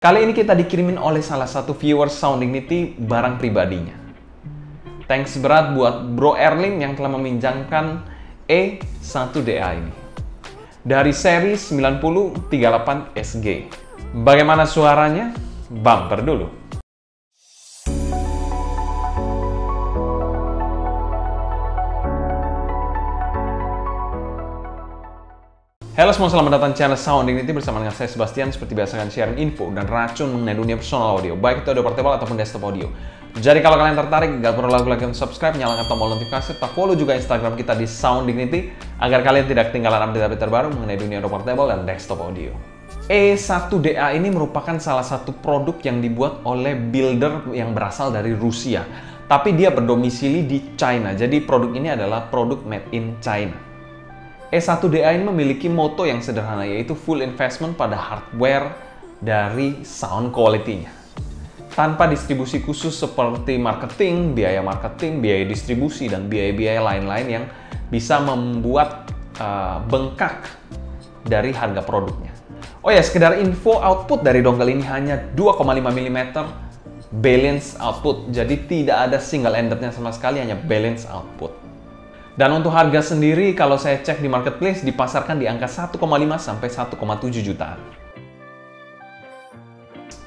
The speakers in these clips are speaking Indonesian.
Kali ini kita dikirimin oleh salah satu viewer Sound Dignity barang pribadinya. Thanks berat buat Bro Erlin yang telah meminjamkan E1DA ini. Dari seri 9038 SG. Bagaimana suaranya? Bumper dulu. Halo semua, selamat datang di channel Sound Dignity bersama dengan saya Sebastian. Seperti biasa akan sharing info dan racun mengenai dunia personal audio, baik itu audio portable ataupun desktop audio. Jadi kalau kalian tertarik, gak perlu lagu lagi untuk subscribe, nyalakan tombol notifikasi, serta follow juga Instagram kita di Sound Dignity agar kalian tidak ketinggalan update-update terbaru mengenai dunia audio portable dan desktop audio. E1DA ini merupakan salah satu produk yang dibuat oleh builder yang berasal dari Rusia, tapi dia berdomisili di China. Jadi produk ini adalah produk made in China. E1DA ini memiliki moto yang sederhana, yaitu full investment pada hardware dari sound quality-nya. Tanpa distribusi khusus seperti marketing, biaya distribusi, dan biaya-biaya lain-lain yang bisa membuat bengkak dari harga produknya. Oh ya, sekedar info, output dari dongle ini hanya 2,5 mm balance output. Jadi tidak ada single ended-nya sama sekali, hanya balance output. Dan untuk harga sendiri, kalau saya cek di marketplace, dipasarkan di angka 1,5 sampai 1,7 jutaan.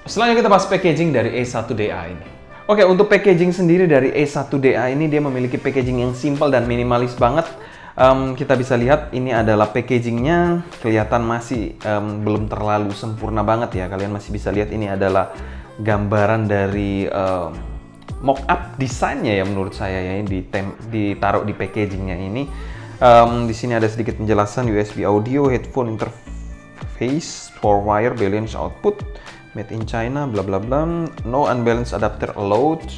Selanjutnya kita bahas packaging dari E1DA ini. Oke, untuk packaging sendiri dari E1DA ini, dia memiliki packaging yang simple dan minimalis banget. Kita bisa lihat, ini adalah packagingnya, kelihatan masih belum terlalu sempurna banget ya. Kalian masih bisa lihat ini adalah gambaran dari mock-up desainnya ya menurut saya ya, ditaruh di packagingnya ini. Di sini ada sedikit penjelasan USB audio, headphone interface, 4-wire balance output, made in China, bla bla bla, no unbalanced adapter allowed.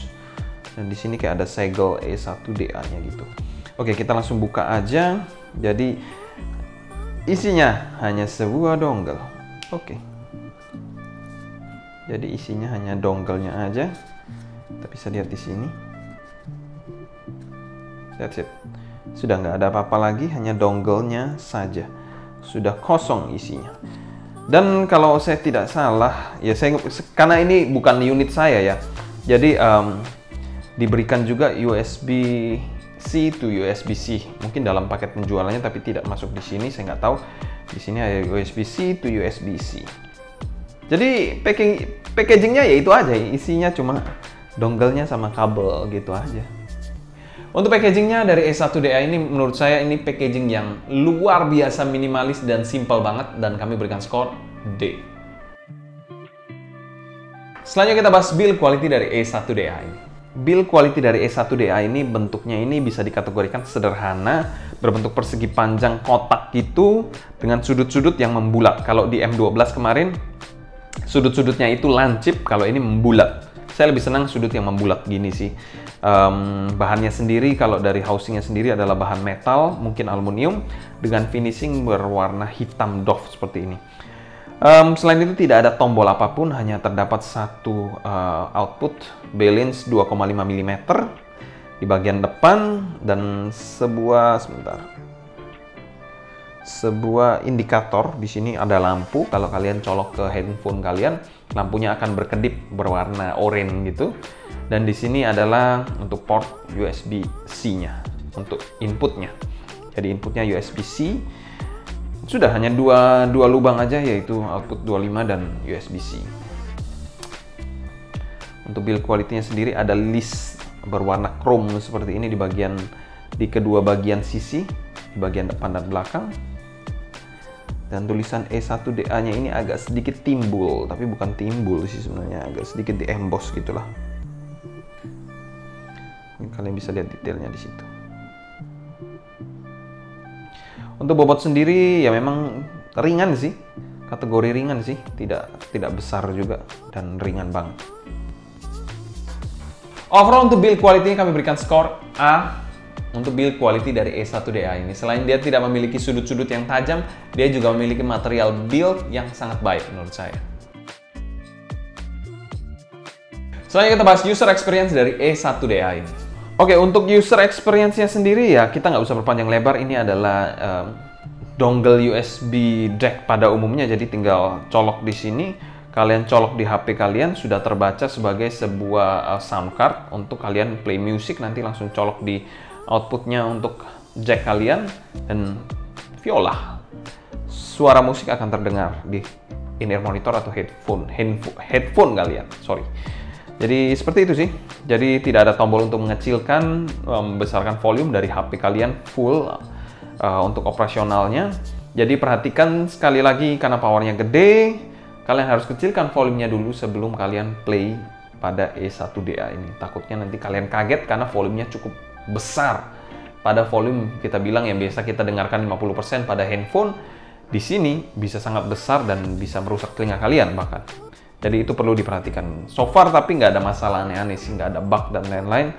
Dan di sini kayak ada segel E1DA-nya gitu. Oke, kita langsung buka aja. Jadi isinya hanya sebuah dongle. Oke. Jadi isinya hanya dongle-nya aja. Kita bisa lihat di sini. That's it. Sudah nggak ada apa-apa lagi, hanya dongle-nya saja. Sudah kosong isinya. Dan kalau saya tidak salah, ya karena ini bukan unit saya ya. Jadi diberikan juga USB-C to USB-C. Mungkin dalam paket penjualannya, tapi tidak masuk di sini. Saya nggak tahu. Di sini ada USB-C to USB-C. Jadi packagingnya ya itu aja, isinya cuma dongle-nya sama kabel gitu aja. Untuk packagingnya dari E1DA ini, menurut saya ini packaging yang luar biasa minimalis dan simple banget, dan kami berikan skor D. Selanjutnya kita bahas build quality dari E1DA ini. Build quality dari E1DA ini bentuknya ini bisa dikategorikan sederhana, berbentuk persegi panjang kotak gitu dengan sudut-sudut yang membulat. Kalau di M12 kemarin sudut-sudutnya itu lancip, kalau ini membulat. Saya lebih senang sudut yang membulat gini sih. Bahannya sendiri, kalau dari housingnya sendiri adalah bahan metal, mungkin aluminium, dengan finishing berwarna hitam doff seperti ini. Selain itu tidak ada tombol apapun, hanya terdapat satu output balance 2,5 mm di bagian depan, dan sebuah indikator. Di sini ada lampu. Kalau kalian colok ke handphone kalian, lampunya akan berkedip berwarna oranye gitu. Dan di sini adalah untuk port USB-C-nya untuk inputnya. Jadi inputnya USB-C. Sudah hanya dua lubang aja, yaitu output 25 dan USB-C. Untuk build quality-nya sendiri ada list berwarna chrome seperti ini di kedua bagian sisi, di bagian depan dan belakang. Dan tulisan E1DA-nya ini agak sedikit timbul, tapi bukan timbul sih sebenarnya, agak sedikit di emboss gitulah. Kalian bisa lihat detailnya di situ. Untuk bobot sendiri ya memang ringan sih, kategori ringan sih, tidak besar juga dan ringan banget. Overall untuk build quality-nya kami berikan skor A. Untuk build quality dari E1DA ini, selain dia tidak memiliki sudut-sudut yang tajam, dia juga memiliki material build yang sangat baik menurut saya. Selanjutnya kita bahas user experience dari E1DA ini. Oke, untuk user experience-nya sendiri ya kita nggak usah berpanjang lebar. Ini adalah dongle USB jack pada umumnya, jadi tinggal colok di sini. kalian colok di HP kalian sudah terbaca sebagai sebuah sound card untuk kalian play music, nanti langsung colok di outputnya untuk jack kalian dan viola. Suara musik akan terdengar di in-ear monitor atau headphone kalian. Sorry. Jadi seperti itu sih. Jadi tidak ada tombol untuk mengecilkan, membesarkan volume dari HP kalian full untuk operasionalnya. Jadi perhatikan sekali lagi, karena powernya gede, kalian harus kecilkan volumenya dulu sebelum kalian play pada E1DA ini. Takutnya nanti kalian kaget karena volumenya cukup besar. Pada volume kita bilang yang biasa kita dengarkan 50% pada handphone, di sini bisa sangat besar dan bisa merusak telinga kalian bahkan. Jadi itu perlu diperhatikan. So far tapi nggak ada masalah aneh-aneh sih, nggak ada bug dan lain-lain.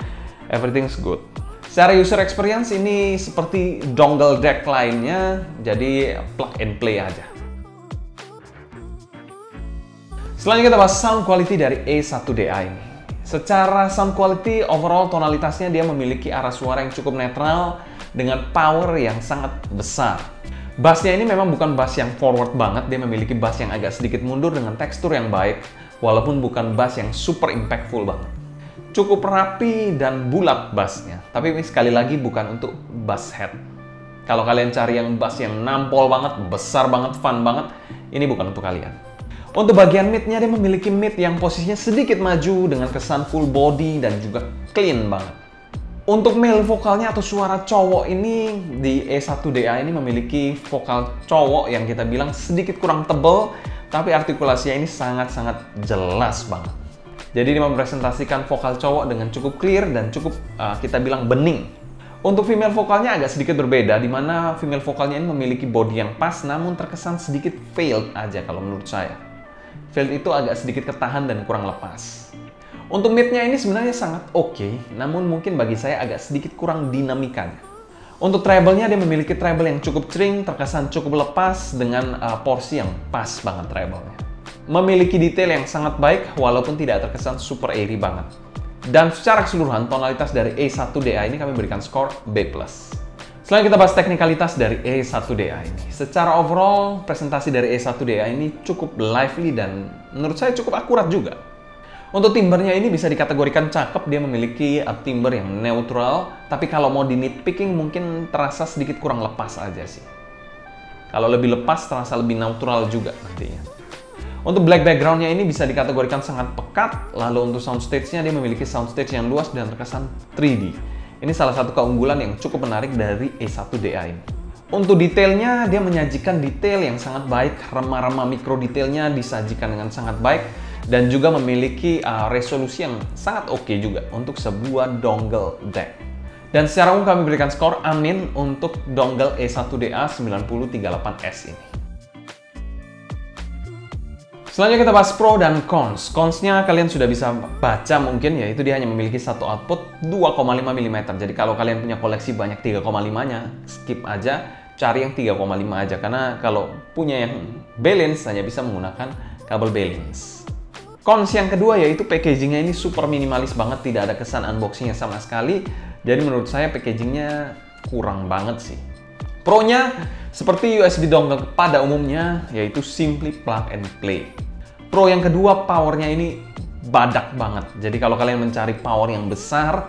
Everything's good. Secara user experience ini seperti dongle jack lainnya, jadi plug and play aja. Selanjutnya kita bahas sound quality dari E1DA ini. Secara sound quality, overall tonalitasnya dia memiliki arah suara yang cukup netral dengan power yang sangat besar. Bassnya ini memang bukan bass yang forward banget, dia memiliki bass yang agak sedikit mundur dengan tekstur yang baik, walaupun bukan bass yang super impactful banget. Cukup rapi dan bulat bassnya, tapi ini sekali lagi bukan untuk bass head. Kalau kalian cari yang bass yang nampol banget, besar banget, fun banget, ini bukan untuk kalian. Untuk bagian mid-nya, dia memiliki mid yang posisinya sedikit maju dengan kesan full body dan juga clean banget. Untuk male vokalnya atau suara cowok ini di E1DA ini memiliki vokal cowok yang kita bilang sedikit kurang tebal, tapi artikulasinya ini sangat-sangat jelas banget. Jadi dia mempresentasikan vokal cowok dengan cukup clear dan cukup kita bilang bening. Untuk female vokalnya agak sedikit berbeda, di mana female vokalnya ini memiliki body yang pas, namun terkesan sedikit failed aja kalau menurut saya. Failed itu agak sedikit ketahan dan kurang lepas. Untuk mid-nya ini sebenarnya sangat oke, namun mungkin bagi saya agak sedikit kurang dinamikanya. Untuk treble-nya dia memiliki treble yang cukup cering, terkesan cukup lepas dengan porsi yang pas banget treble-nya. Memiliki detail yang sangat baik walaupun tidak terkesan super airy banget. Dan secara keseluruhan tonalitas dari E1DA ini kami berikan skor B+. Selanjutnya kita bahas teknikalitas dari E1DA ini. Secara overall presentasi dari E1DA ini cukup lively dan menurut saya cukup akurat juga. Untuk timbernya ini bisa dikategorikan cakep, dia memiliki timber yang neutral, tapi kalau mau di nitpicking mungkin terasa sedikit kurang lepas aja sih. Kalau lebih lepas terasa lebih neutral juga nantinya. Untuk black backgroundnya ini bisa dikategorikan sangat pekat, lalu untuk soundstage-nya dia memiliki soundstage yang luas dan terkesan 3D. Ini salah satu keunggulan yang cukup menarik dari E1DA ini. Untuk detailnya, dia menyajikan detail yang sangat baik, remah-remah mikro detailnya disajikan dengan sangat baik, dan juga memiliki resolusi yang sangat oke juga untuk sebuah dongle jack. Dan secara umum kami berikan skor amin untuk dongle E1DA 9038S ini. Selanjutnya kita bahas pro dan cons. Cons-nya kalian sudah bisa baca mungkin, yaitu dia hanya memiliki satu output 2,5 mm. Jadi kalau kalian punya koleksi banyak 3,5-nya, skip aja, cari yang 3,5 aja. Karena kalau punya yang balance hanya bisa menggunakan kabel balance. Cons yang kedua yaitu packagingnya ini super minimalis banget, tidak ada kesan unboxingnya sama sekali. Jadi menurut saya packagingnya kurang banget sih. Pro-nya seperti USB dongle pada umumnya, yaitu simply plug and play. Pro yang kedua, powernya ini badak banget. Jadi kalau kalian mencari power yang besar,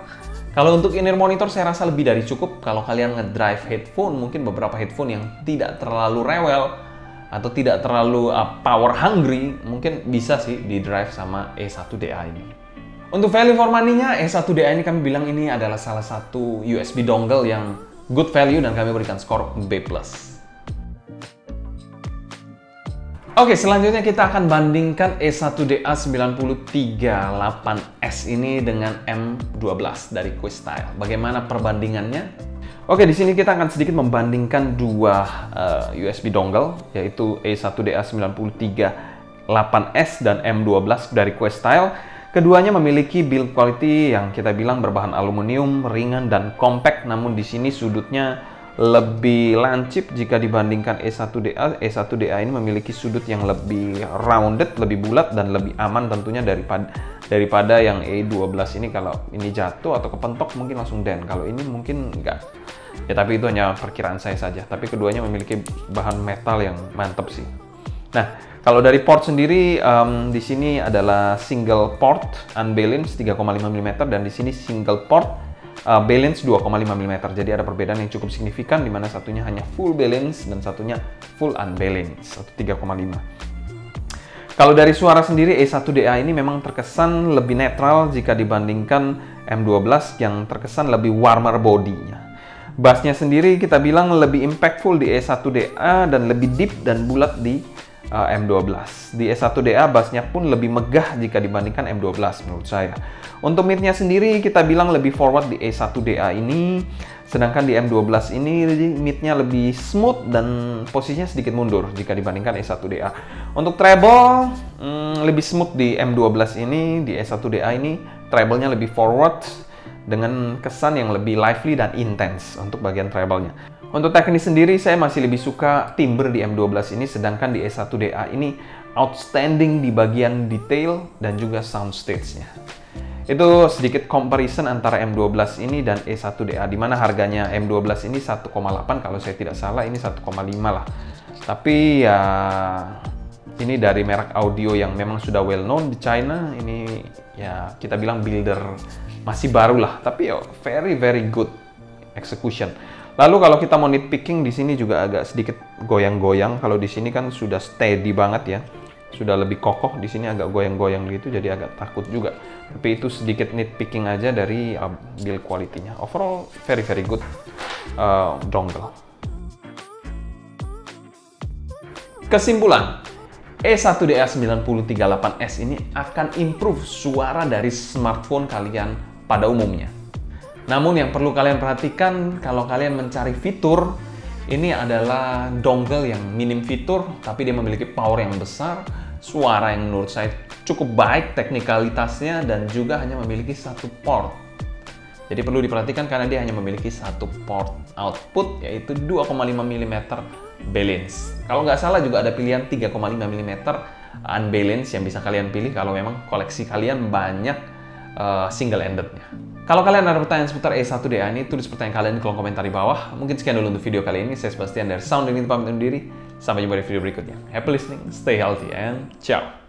kalau untuk in-ear monitor saya rasa lebih dari cukup. Kalau kalian ngedrive headphone, mungkin beberapa headphone yang tidak terlalu rewel atau tidak terlalu power hungry, mungkin bisa sih di drive sama E1DA ini. Untuk value for money-nya, E1DA ini kami bilang ini adalah salah satu USB dongle yang good value dan kami berikan skor B+. Oke, selanjutnya kita akan bandingkan E1DA 9038S ini dengan M12 dari QuickStyle. Bagaimana perbandingannya? Oke, di sini kita akan sedikit membandingkan dua USB dongle, yaitu E1DA 9038S dan M12 dari QuickStyle. Keduanya memiliki build quality yang kita bilang berbahan aluminium, ringan dan compact, namun di sini sudutnya lebih lancip jika dibandingkan E1DA. E1DA ini memiliki sudut yang lebih rounded, lebih bulat dan lebih aman tentunya daripada yang E12 ini. Kalau ini jatuh atau kepentok mungkin langsung den, kalau ini mungkin enggak. Ya tapi itu hanya perkiraan saya saja, tapi keduanya memiliki bahan metal yang mantap sih. Nah, kalau dari port sendiri, di sini adalah single port unbalanced 3,5 mm dan di sini single port balance 2,5 mm. Jadi ada perbedaan yang cukup signifikan di mana satunya hanya full balance dan satunya full unbalanced atau 3,5. Kalau dari suara sendiri, E1DA ini memang terkesan lebih netral jika dibandingkan M12 yang terkesan lebih warmer bodinya. Bassnya sendiri kita bilang lebih impactful di E1DA dan lebih deep dan bulat di M12. Di E1DA bassnya pun lebih megah jika dibandingkan M12 menurut saya. Untuk midnya sendiri kita bilang lebih forward di E1DA ini, sedangkan di M12 ini midnya lebih smooth dan posisinya sedikit mundur jika dibandingkan E1DA. Untuk treble lebih smooth di M12 ini, di E1DA ini treble-nya lebih forward dengan kesan yang lebih lively dan intense untuk bagian treble-nya. Untuk teknis sendiri, saya masih lebih suka timbre di M12 ini, sedangkan di E1DA ini outstanding di bagian detail dan juga soundstage-nya. Itu sedikit comparison antara M12 ini dan E1DA, di mana harganya M12 ini 1,8 kalau saya tidak salah, ini 1,5 lah. Tapi ya ini dari merek audio yang memang sudah well known di China, ini ya kita bilang builder masih baru lah, tapi ya very good execution. Lalu kalau kita mau nitpicking, di sini juga agak sedikit goyang-goyang. Kalau di sini kan sudah steady banget ya, sudah lebih kokoh. Di sini agak goyang-goyang gitu, jadi agak takut juga. Tapi itu sedikit nitpicking aja dari build quality-nya. Overall very good dongle. Kesimpulan, E1DA 9038S ini akan improve suara dari smartphone kalian pada umumnya. Namun yang perlu kalian perhatikan kalau kalian mencari fitur, ini adalah dongle yang minim fitur, tapi dia memiliki power yang besar, suara yang menurut saya cukup baik teknikalitasnya, dan juga hanya memiliki satu port. Jadi perlu diperhatikan karena dia hanya memiliki satu port output, yaitu 2,5 mm balance. Kalau nggak salah juga ada pilihan 3,5 mm unbalance yang bisa kalian pilih kalau memang koleksi kalian banyak single-endednya. Kalau kalian ada pertanyaan seputar E1DA ini, tulis pertanyaan kalian di kolom komentar di bawah. Mungkin sekian dulu untuk video kali ini. Saya Sebastian dari Sound Dignity pamit undur diri. Sampai jumpa di video berikutnya. Happy listening, stay healthy, and ciao!